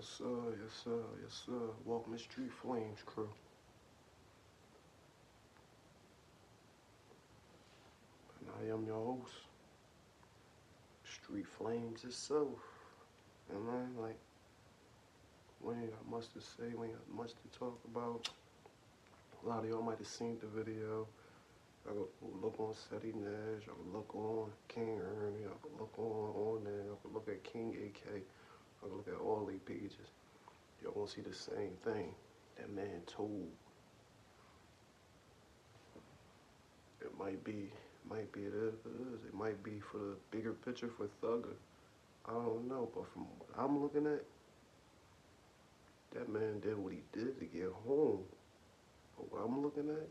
Yes, sir, yes, sir, yes, sir. Welcome to Street Flames, crew. And I am your host, Street Flames itself. And man, like, we ain't got much to say, we ain't got much to talk about. A lot of y'all might have seen the video. Y'all go look on Seti Nash, y'all can look on King Ernie, y'all can look on there, y'all can look at King AK, y'all can look at all these pages. Y'all gonna see the same thing. That man told. It might be it is. It might be for the bigger picture for Thugger. I don't know, but from what I'm looking at, that man did what he did to get home. But what I'm looking at,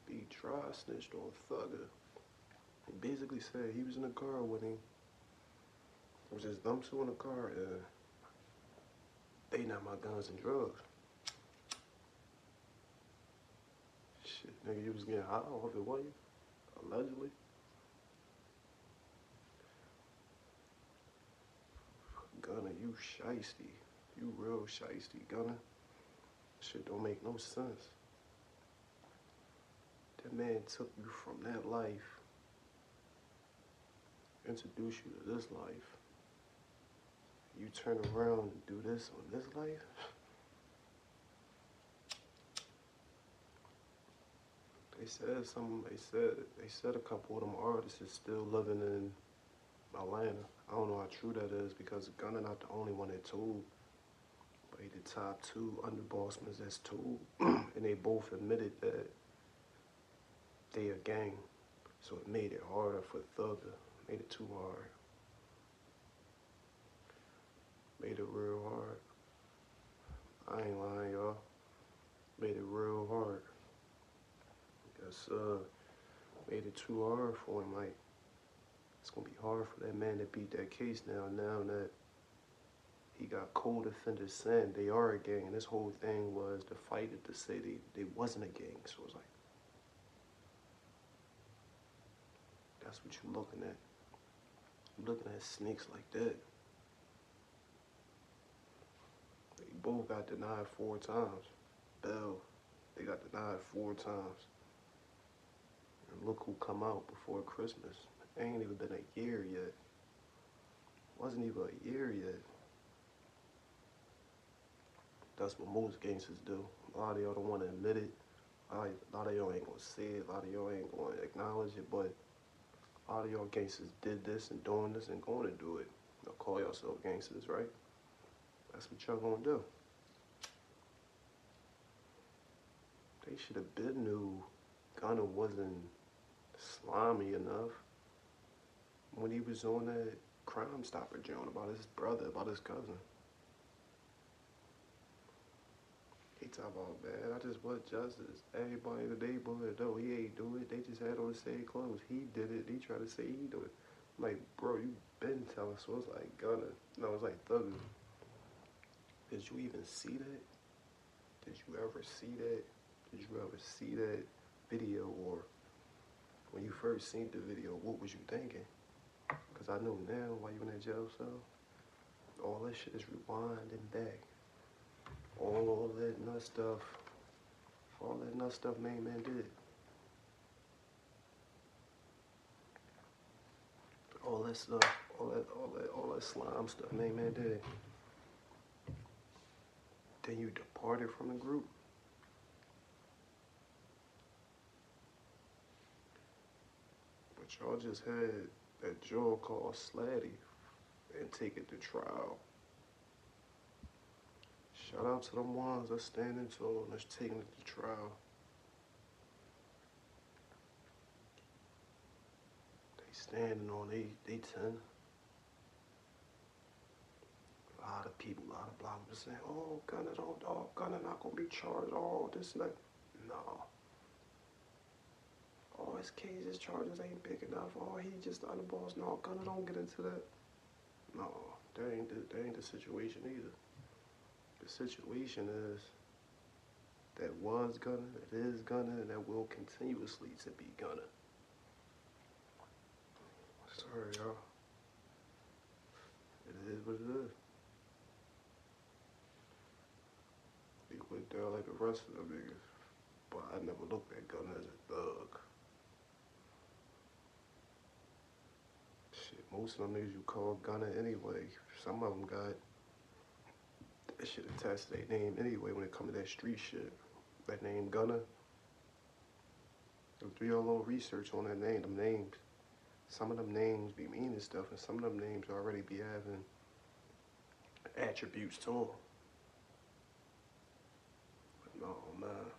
he dry snitched on Thugger. He basically said he was in the car with him. It was just them two in the car, and they not my guns and drugs. Shit, nigga, you was getting high off it, wasn't you? Allegedly. Gunner, you shiesty. You real shiesty, Gunner. Shit don't make no sense. That man took you from that life, introduced you to this life. You turn around and do this on this life? They said a couple of them artists is still living in Atlanta. I don't know how true that is because Gunna not the only one that told. But he the top two underbossmen that's told. And they both admitted that they a gang. So it made it harder for Thugger. Made it too hard. Made it real hard. I ain't lying, y'all. Made it real hard. Guess made it too hard for him. Like, it's gonna be hard for that man to beat that case now that he got co-defenders saying they are a gang. And this whole thing was to fight it to say they wasn't a gang. So it's like, that's what you're looking at. You're looking at snakes like that. They both got denied 4 times. Bell, they got denied 4 times. And look who come out before Christmas. It ain't even been a year yet. Wasn't even a year yet. That's what most gangsters do. A lot of y'all don't want to admit it. A lot of y'all ain't gonna say it. A lot of y'all ain't gonna acknowledge it. But a lot of y'all gangsters did this and doing this and going to do it. Y'all call yourself gangsters, right? That's what y'all gonna do. They should have been knew Gunna wasn't slimy enough when he was on that Crime Stopper joint about his brother, about his cousin. He talk about, man, I just want justice. Everybody in the neighborhood, no, he ain't do it. They just had on the same clothes. He did it. He tried to say he do it. I'm like, bro, you been telling us. So it's like Gunna. No, it's like Thugger. Did you even see that? Did you ever see that? Did you ever see that video? Or when you first seen the video, what was you thinking? Because I know now why you in that jail cell. All that shit is rewinding back. All that nut stuff main man did. All that stuff, all that slime stuff main man did. Then you departed from the group. But y'all just had that jaw called Slatty and take it to trial. Shout out to them ones that's standing tall and that's taking it to trial. They standing on they 10. A lot of people, a lot of bloggers saying, oh, Gunna not gonna be charged, all this and that. No. Oh, his cases, charges ain't big enough. Oh, he just the underboss. No, Gunna don't get into that. No, that ain't the situation either. The situation is that was Gunna, that is Gunna, and that will continuously to be Gunna. Sorry, y'all. It is what it is. went down like the rest of them niggas. But I never looked at Gunna as a thug. Shit, most of them niggas you call Gunna anyway. Some of them got that shit attached to their name anyway when it come to that street shit. That name Gunna. Do your little research on that name, them names. Some of them names be meaning stuff, and some of them names already be having attributes to them. But no, man.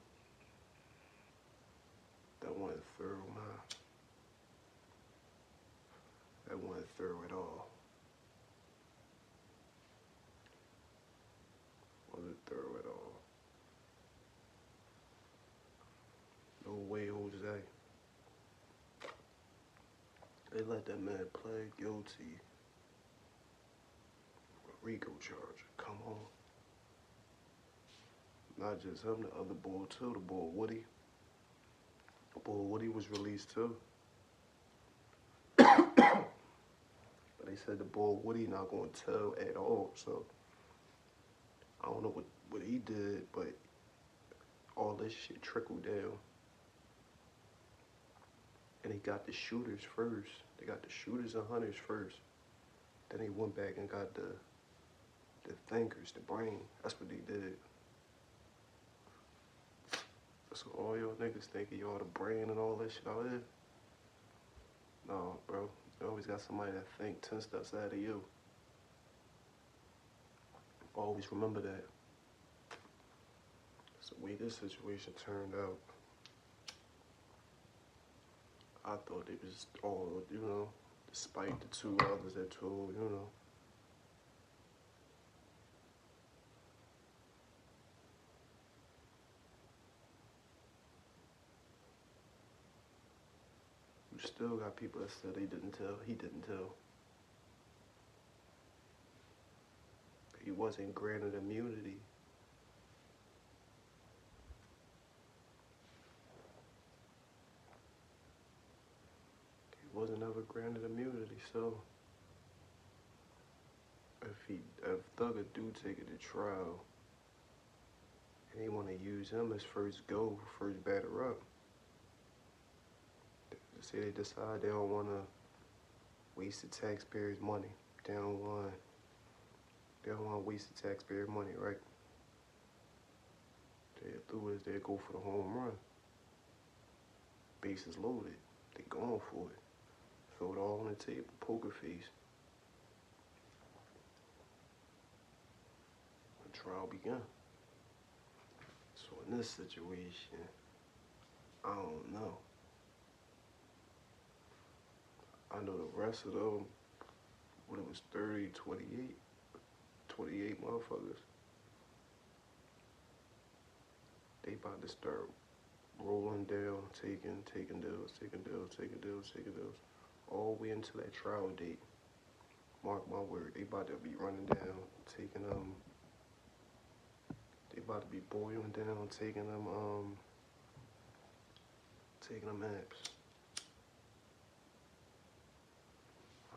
That wasn't thorough, man. That wasn't thorough at all. Wasn't thorough at all. No way, Jose. They let that man plead guilty. RICO charge. Come on. Not just him, the other boy too, the boy Woody. The boy Woody was released too. But they said the boy Woody not gonna tell at all, so I don't know what he did, but all this shit trickled down. And they got the shooters first. They got the shooters and hunters first. Then they went back and got the thinkers, the brain. That's what they did. So all y'all niggas thinking y'all the brain and all that shit out there? No, bro. You always got somebody that think 10 steps ahead of you. Always remember that. So the way this situation turned out, I thought they was all, despite the two others that told, You still got people that said he didn't tell. He wasn't granted immunity. He wasn't ever granted immunity, so if Thugger do take it to trial, and they want to use him as first batter up, say they decide they don't want to waste the taxpayers' money. They don't want to waste the taxpayer money, right? They do is they go for the home run. Bases loaded. They going for it. Throw it all on the table. Poker face. The trial began. So in this situation, I don't know. I know the rest of them, when it was 30, 28 motherfuckers, they about to start rolling down, taking deals, all the way until that trial date. Mark my word, they about to be running down, they about to be boiling down, taking them apps.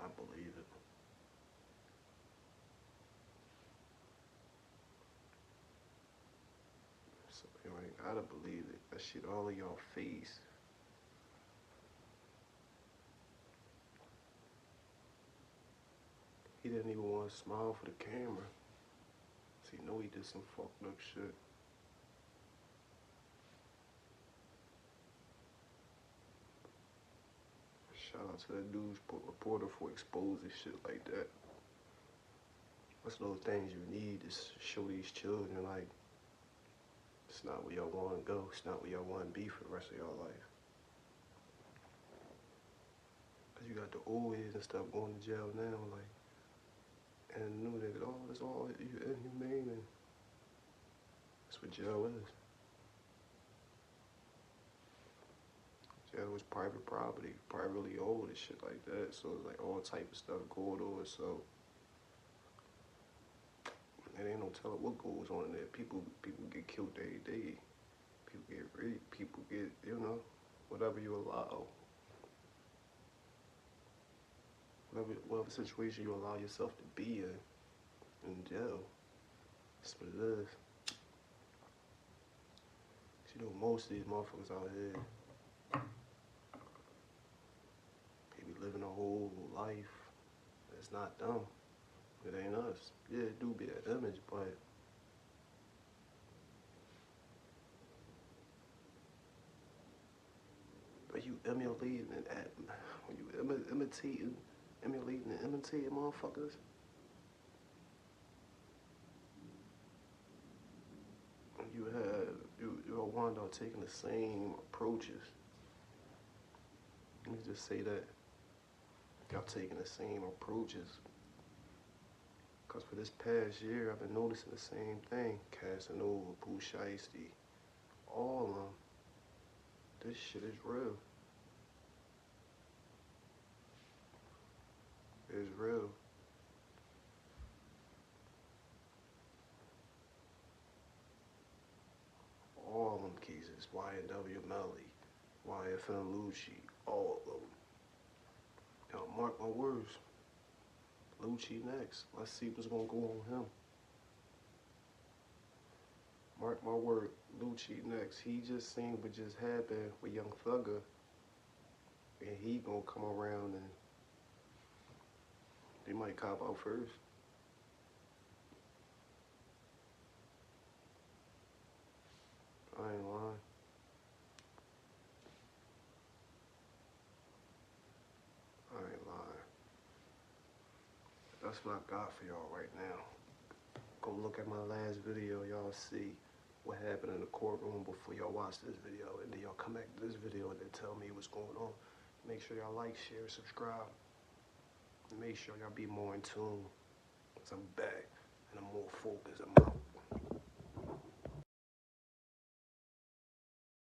I believe it. So you ain't gotta believe it. That shit all in y'all face. He didn't even want to smile for the camera. So you know he did some fucked up shit. Shout out to that news reporter for exposing shit like that. What's those things you need to show these children, like, it's not where y'all want to go. It's not where y'all want to be for the rest of y'all life. Because you got the old heads and stuff going to jail now, like, and the new niggas, oh, that's all inhumane, and that's what jail is. Jail was private property, privately owned and shit like that, so it's like all type of stuff going on, so and ain't no telling what goes on in there. People get killed every day. People get raped. People get, whatever you allow. Whatever situation you allow yourself to be in jail. That's what it is. You know, most of these motherfuckers out here, they be living a whole life. It's not them. It ain't us. Yeah, it do be an image, but you emulating and when you emulating and imitating motherfuckers, you'll wind up taking the same approaches. Let me just say that y'all taking the same approaches. Cause for this past year, I've been noticing the same thing. Casanova, Pooh Shiesty, all of them. This shit is real. It's real. All of them cases. YNW Melly, YFM Lucci, all of them. Now, mark my words. Lucci next. Let's see what's gonna go on him. Mark my word, Lucci next. He just seen what just happened with Young Thugger, and he gonna come around and they might cop out first. I ain't lying. I ain't lying. That's what I got for y'all right now. Go look at my last video. Y'all see what happened in the courtroom before y'all watch this video. And then y'all come back to this video and then tell me what's going on. Make sure y'all like, share, subscribe. And make sure y'all be more in tune. Because I'm back and I'm more focused. I'm out.